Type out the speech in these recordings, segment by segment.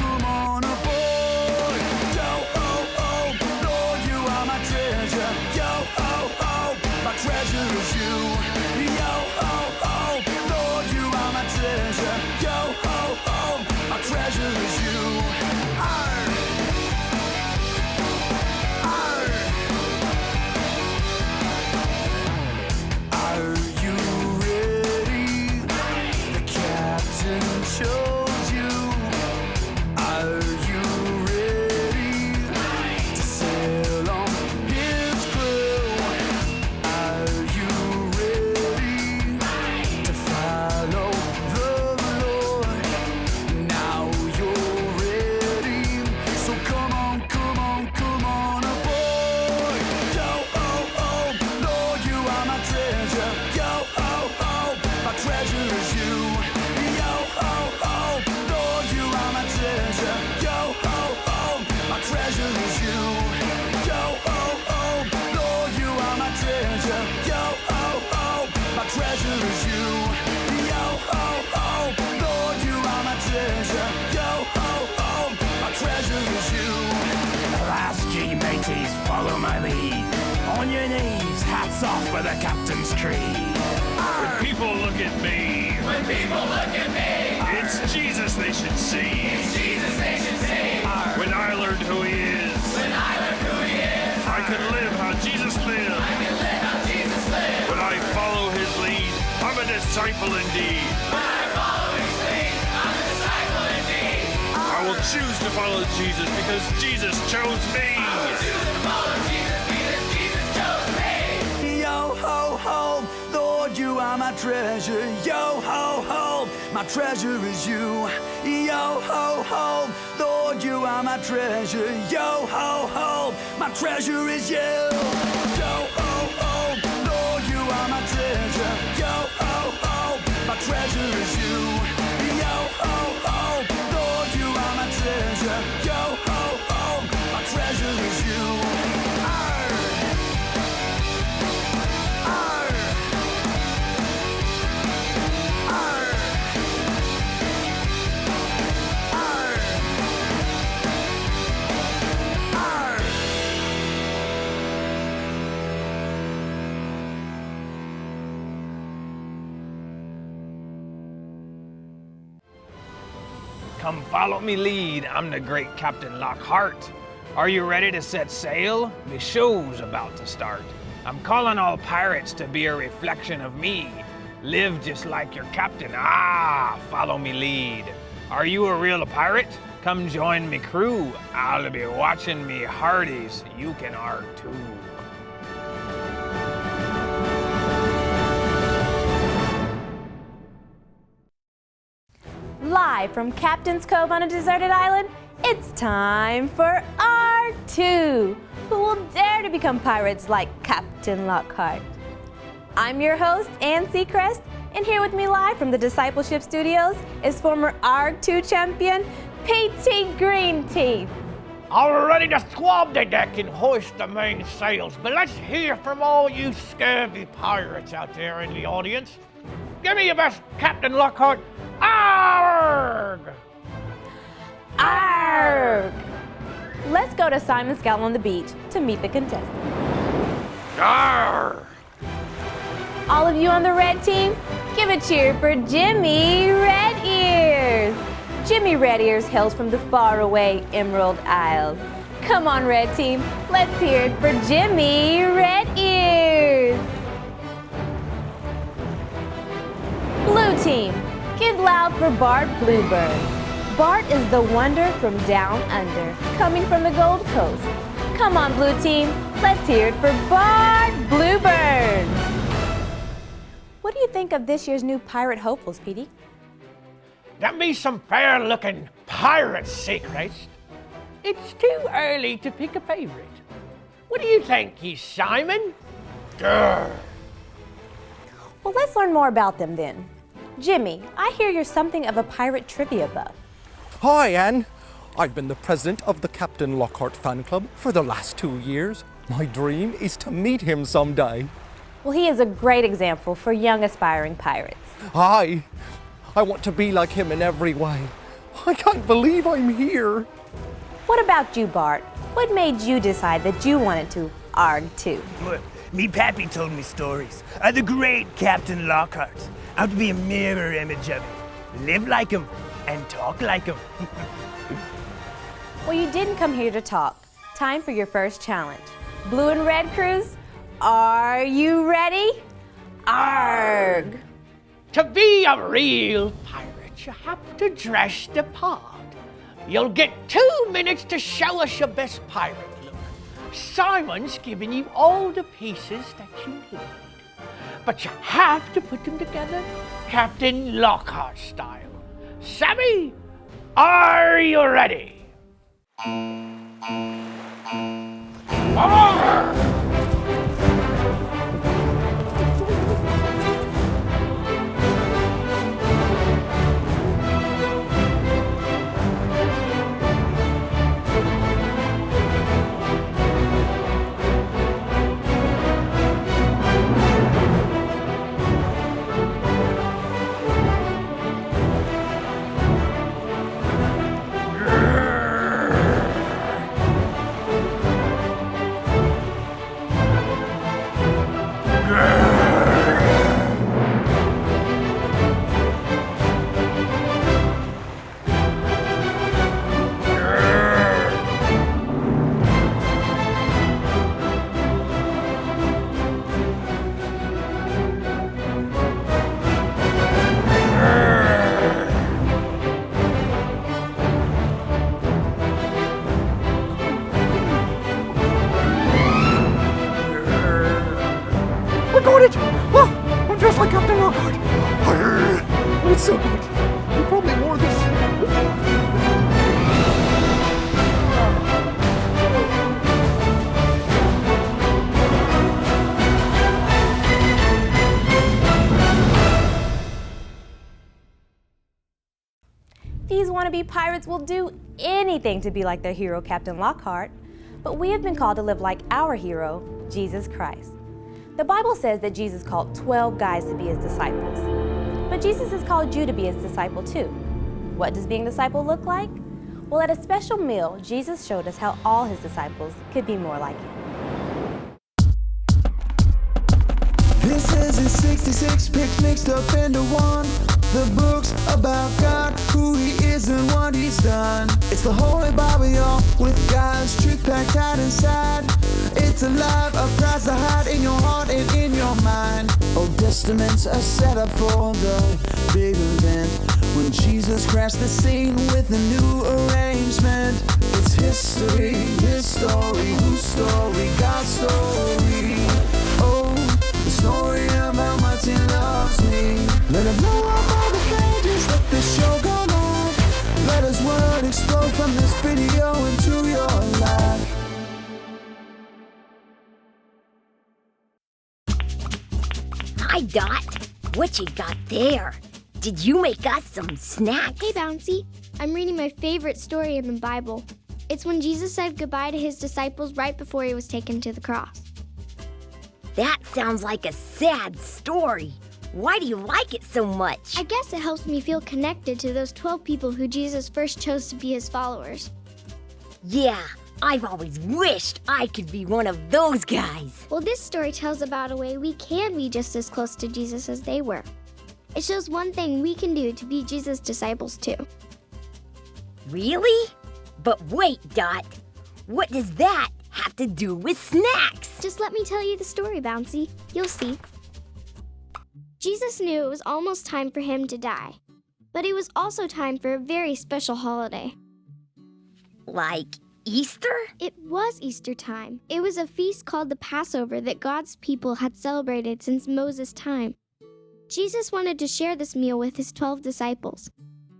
come on aboard. Yo, oh, oh, Lord, you are my treasure. Yo, oh, oh, my treasure is you. Yo, oh, oh, Lord, you are my treasure. Yo, oh, oh, my treasure is you. Arrgh. Are you ready? The captain chose you. Are you ready to sail on his crew? Are you ready to follow the Lord? Now you're ready, so come on, come on, come on aboard. Yo, oh, oh, Lord, you are my treasure. Yo, oh, oh, my treasure is you. Yo, oh, oh, Lord, you are my treasure. Yo, oh, oh, my treasure is you. Yo, oh, oh, Lord, you are my treasure. Yo, oh, oh, my treasure is you. Yo, oh, oh, Lord, you are my treasure. Yo, oh, oh, my treasure is you. Last G mateys, follow my lead. On your knees, hats off for the captain's creed. When people look at me, it's Jesus they should see. When I learned who he is, I can live how Jesus lived. When I follow his lead, I'm a disciple indeed. I will choose to follow Jesus because Jesus chose me. Yo, ho, ho, Lord, you are my treasure. Yo, ho, ho, my treasure is you. Yo, ho, ho, Lord, you are my treasure. Yo, ho, ho, my treasure is you. Yo, ho, ho, Lord, you are my treasure. Yo, ho, ho, my treasure is you. Yo, ho, ho, Lord, you are my treasure. Yo, ho, ho, my treasure is you. Arrgh. Come follow me lead, I'm the great Captain Lockhart. Are you ready to set sail? The show's about to start. I'm calling all pirates to be a reflection of me. Live just like your captain, follow me lead. Are you a real pirate? Come join me crew. I'll be watching me hearties, you can arrgh too. Live from Captain's Cove on a deserted island, it's time for Arrgh! Who will dare to become pirates like Captain Lockhart? I'm your host, Ann Seacrest, and here with me live from the Discipleship Studios is former Arrgh champion, P.T. Greenteeth. All ready to swab the deck and hoist the main sails, but let's hear from all you scurvy pirates out there in the audience. Give me your best, Captain Lockhart. Arrgh! Arrgh! Let's go to Simon's Scout on the beach to meet the contestants. Arrgh! All of you on the red team, give a cheer for Jimmy Red Ears. Jimmy Red Ears hails from the faraway Emerald Isle. Come on, red team, let's hear it for Jimmy Red Ears. Blue team, give loud for Bart Bluebird. Bart is the wonder from down under, coming from the Gold Coast. Come on, blue team, let's hear it for Bart Bluebird. What do you think of this year's new pirate hopefuls, Petey? That be some fair-looking pirate secrets. It's too early to pick a favorite. What do you think, Simon? Grr. Well, let's learn more about them then. Jimmy, I hear you're something of a pirate trivia buff. Hi, Anne. I've been the president of the Captain Lockhart fan club for the last 2 years. My dream is to meet him someday. Well, he is a great example for young aspiring pirates. Hi. I want to be like him in every way. I can't believe I'm here. What about you, Bart? What made you decide that you wanted to Arrgh too? Well, me pappy told me stories of the great Captain Lockhart. How to be a mirror image of him. Live like him and talk like him. Well, you didn't come here to talk. Time for your first challenge. Blue and red crews, are you ready? Arrgh! To be a real pirate, you have to dress the part. You'll get 2 minutes to show us your best pirate look. Simon's giving you all the pieces that you need. But you have to put them together Captain Lockhart style. Sammy, are you ready? I got it! Oh, I'm dressed like Captain Lockhart. Arrgh. It's so good. You probably wore this. These wannabe pirates will do anything to be like their hero, Captain Lockhart. But we have been called to live like our hero, Jesus Christ. The Bible says that Jesus called 12 guys to be his disciples. But Jesus has called you to be his disciple too. What does being a disciple look like? Well, at a special meal, Jesus showed us how all his disciples could be more like him. This is his 66 picks mixed up into one. The book's about God, who he is and what he's done. It's the Holy Bible, y'all, with God's truth packed tight inside. It's alive, a prize to hide in your heart and in your mind. Old Testaments are set up for the big event when Jesus crashed the scene with a new arrangement. It's history, his story, whose story, God's story. Oh, the story of how much he loves me. Let him blow up all the pages, let this show go live. Let his word explode from this video into your life. Hi, Dot. What you got there? Did you make us some snacks? Hey, Bouncy. I'm reading my favorite story in the Bible. It's when Jesus said goodbye to his disciples right before he was taken to the cross. That sounds like a sad story. Why do you like it so much? I guess it helps me feel connected to those 12 people who Jesus first chose to be his followers. Yeah, I've always wished I could be one of those guys. Well, this story tells about a way we can be just as close to Jesus as they were. It shows one thing we can do to be Jesus' disciples too. Really? But wait, Dot. What does that have to do with snacks? Just let me tell you the story, Bouncy. You'll see. Jesus knew it was almost time for him to die, but it was also time for a very special holiday. Like Easter? It was Easter time. It was a feast called the Passover that God's people had celebrated since Moses' time. Jesus wanted to share this meal with his 12 disciples.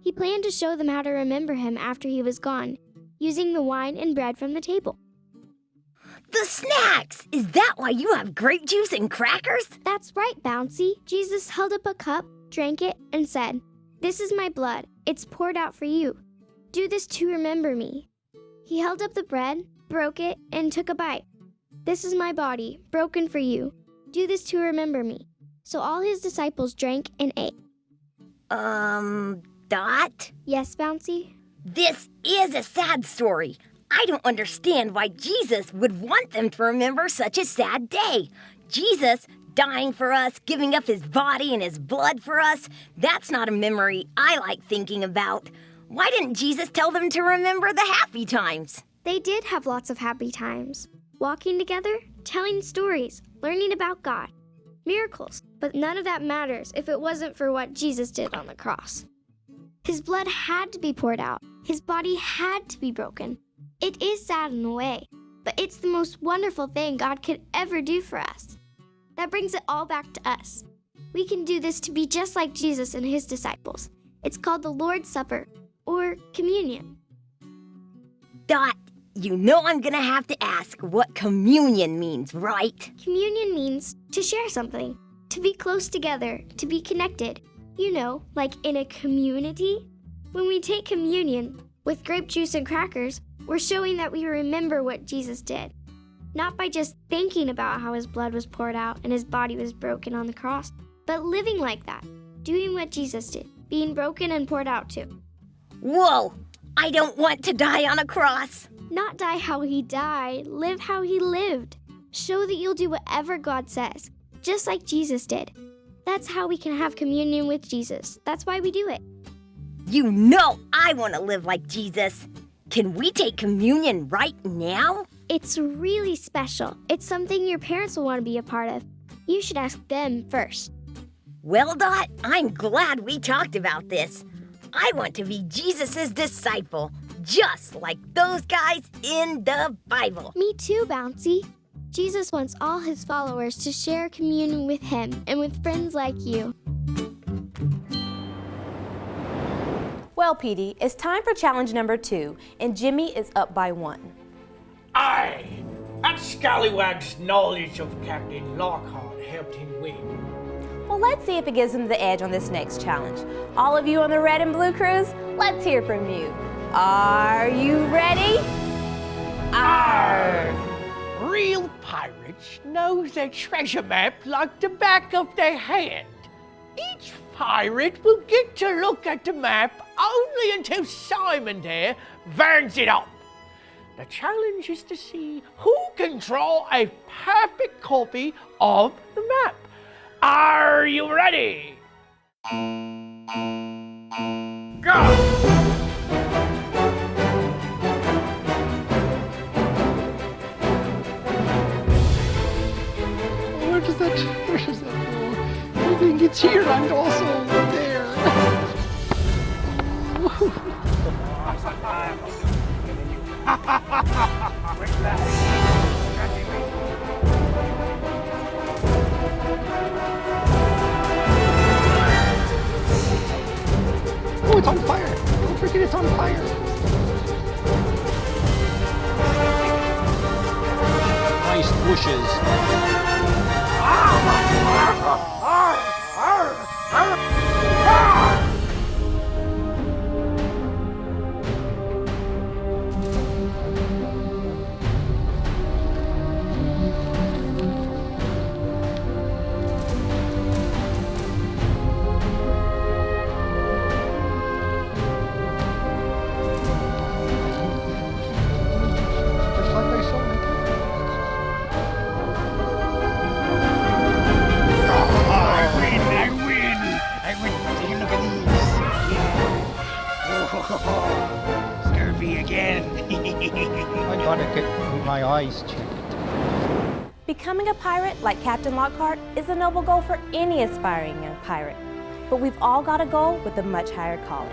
He planned to show them how to remember him after he was gone, using the wine and bread from the table. The snacks! Is that why you have grape juice and crackers? That's right, Bouncy. Jesus held up a cup, drank it, and said, "This is my blood. It's poured out for you. Do this to remember me." He held up the bread, broke it, and took a bite. "This is my body, broken for you. Do this to remember me." So all his disciples drank and ate. Dot. Yes, Bouncy? This is a sad story. I don't understand why Jesus would want them to remember such a sad day. Jesus dying for us, giving up his body and his blood for us, that's not a memory I like thinking about. Why didn't Jesus tell them to remember the happy times? They did have lots of happy times. Walking together, telling stories, learning about God. Miracles. But none of that matters if it wasn't for what Jesus did on the cross. His blood had to be poured out. His body had to be broken. It is sad in a way, but it's the most wonderful thing God could ever do for us. That brings it all back to us. We can do this to be just like Jesus and his disciples. It's called the Lord's Supper, or communion. Dot, you know I'm gonna have to ask what communion means, right? Communion means to share something, to be close together, to be connected. You know, like in a community. When we take communion with grape juice and crackers, we're showing that we remember what Jesus did. Not by just thinking about how his blood was poured out and his body was broken on the cross, but living like that, doing what Jesus did, being broken and poured out too. Whoa! I don't want to die on a cross. Not die how he died, live how he lived. Show that you'll do whatever God says, just like Jesus did. That's how we can have communion with Jesus. That's why we do it. You know I want to live like Jesus. Can we take communion right now? It's really special. It's something your parents will want to be a part of. You should ask them first. Well, Dot, I'm glad we talked about this. I want to be Jesus' disciple, just like those guys in the Bible. Me too, Bouncy. Jesus wants all his followers to share communion with him and with friends like you. Well, Petey, it's time for challenge number 2, and Jimmy is up by 1. Aye, that scallywag's knowledge of Captain Lockhart helped him win. Well, let's see if it gives him the edge on this next challenge. All of you on the red and blue crews, let's hear from you. Are you ready? Arrgh! Real pirates know their treasure map like the back of their hand. Each pirate will get to look at the map only until Simon there burns it up. The challenge is to see who can draw a perfect copy of the map. Are you ready? Go! Where does that go? I think it's here and also there. Oh, it's on fire! Don't forget it's on fire! Nice bushes. Just like I saw it. Scurvy again. I gotta get my eyes checked. Becoming a pirate like Captain Lockhart is a noble goal for any aspiring young pirate. But we've all got a goal with a much higher calling.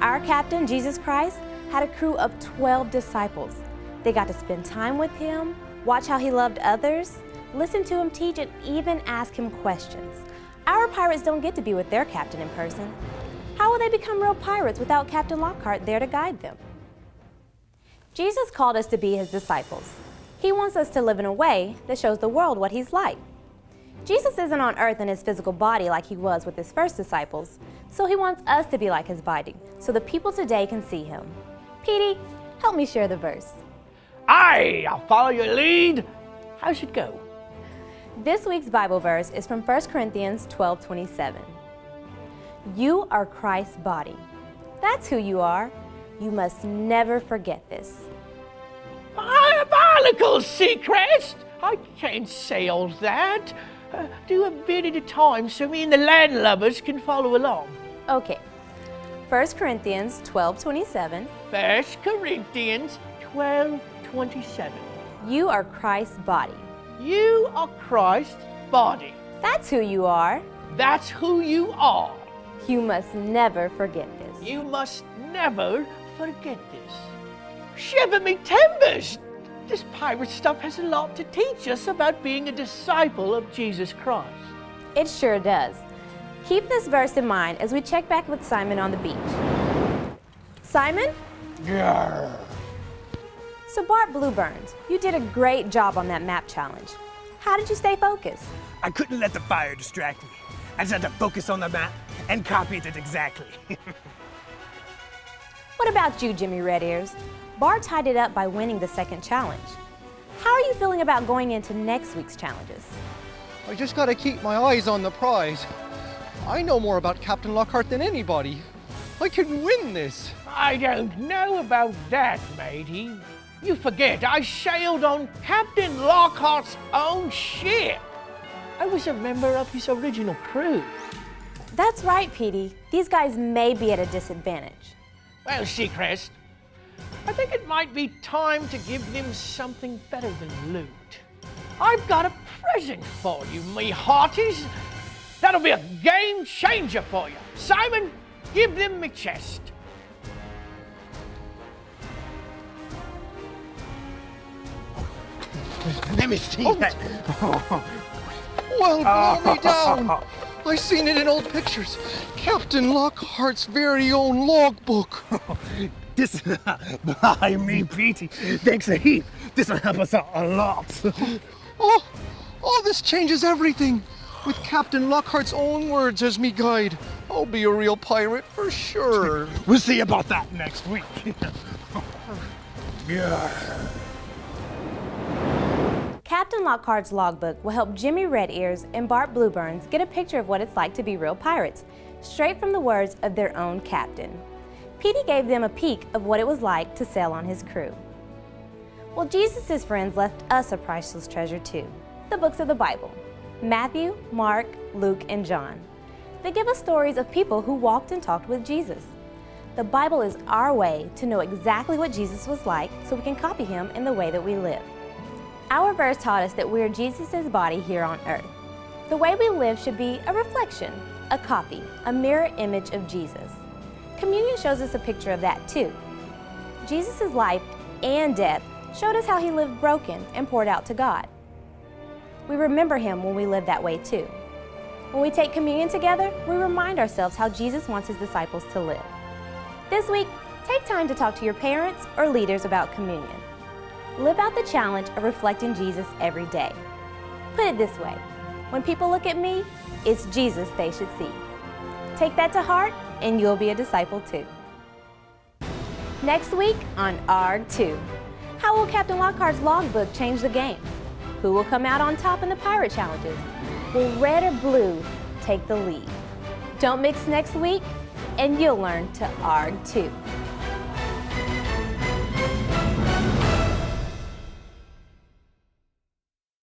Our captain, Jesus Christ, had a crew of 12 disciples. They got to spend time with him, watch how he loved others, listen to him teach, and even ask him questions. Our pirates don't get to be with their captain in person. How will they become real pirates without Captain Lockhart there to guide them? Jesus called us to be his disciples. He wants us to live in a way that shows the world what he's like. Jesus isn't on earth in his physical body like he was with his first disciples, so he wants us to be like his body, so the people today can see him. Petey, help me share the verse. Aye, I'll follow your lead. How's it go? This week's Bible verse is from 1 Corinthians 12:27. You are Christ's body. That's who you are. You must never forget this. Diabolical, Seacrest! I can't say all that. Do a bit at a time so me and the landlubbers can follow along. Okay. 1 Corinthians 12:27. 1 Corinthians 12:27. You are Christ's body. You are Christ's body. That's who you are. That's who you are. You must never forget this. You must never forget this. Shiver me timbers! This pirate stuff has a lot to teach us about being a disciple of Jesus Christ. It sure does. Keep this verse in mind as we check back with Simon on the beach. Simon? Grr. So Bart Blueburns, you did a great job on that map challenge. How did you stay focused? I couldn't let the fire distract me. I just had to focus on the map and copy it exactly. What about you, Jimmy Red Ears? Bart tied it up by winning the second challenge. How are you feeling about going into next week's challenges? I just gotta keep my eyes on the prize. I know more about Captain Lockhart than anybody. I can win this. I don't know about that, matey. You forget I sailed on Captain Lockhart's own ship. I was a member of his original crew. That's right, Petey. These guys may be at a disadvantage. Well, Seacrest, I think it might be time to give them something better than loot. I've got a present for you, me hearties. That'll be a game changer for you. Simon, give them me chest. Let me see that. Well, blow me down. I seen it in old pictures. Captain Lockhart's very own logbook. This, by me, Petey. Thanks a heap. This will help us out a lot. Oh, this changes everything. With Captain Lockhart's own words as me guide, I'll be a real pirate for sure. We'll see about that next week. Captain Lockhart's logbook will help Jimmy Red Ears and Bart Blueburns get a picture of what it's like to be real pirates, straight from the words of their own captain. Petey gave them a peek of what it was like to sail on his crew. Well, Jesus' friends left us a priceless treasure too, the books of the Bible. Matthew, Mark, Luke, and John. They give us stories of people who walked and talked with Jesus. The Bible is our way to know exactly what Jesus was like so we can copy him in the way that we live. Our verse taught us that we're Jesus' body here on earth. The way we live should be a reflection, a copy, a mirror image of Jesus. Communion shows us a picture of that too. Jesus' life and death showed us how he lived broken and poured out to God. We remember him when we live that way too. When we take communion together, we remind ourselves how Jesus wants his disciples to live. This week, take time to talk to your parents or leaders about communion. Live out the challenge of reflecting Jesus every day. Put it this way, when people look at me, it's Jesus they should see. Take that to heart and you'll be a disciple too. Next week on Arrgh 2, how will Captain Lockhart's logbook change the game? Who will come out on top in the pirate challenges? Will red or blue take the lead? Don't mix next week and you'll learn to Arrgh 2.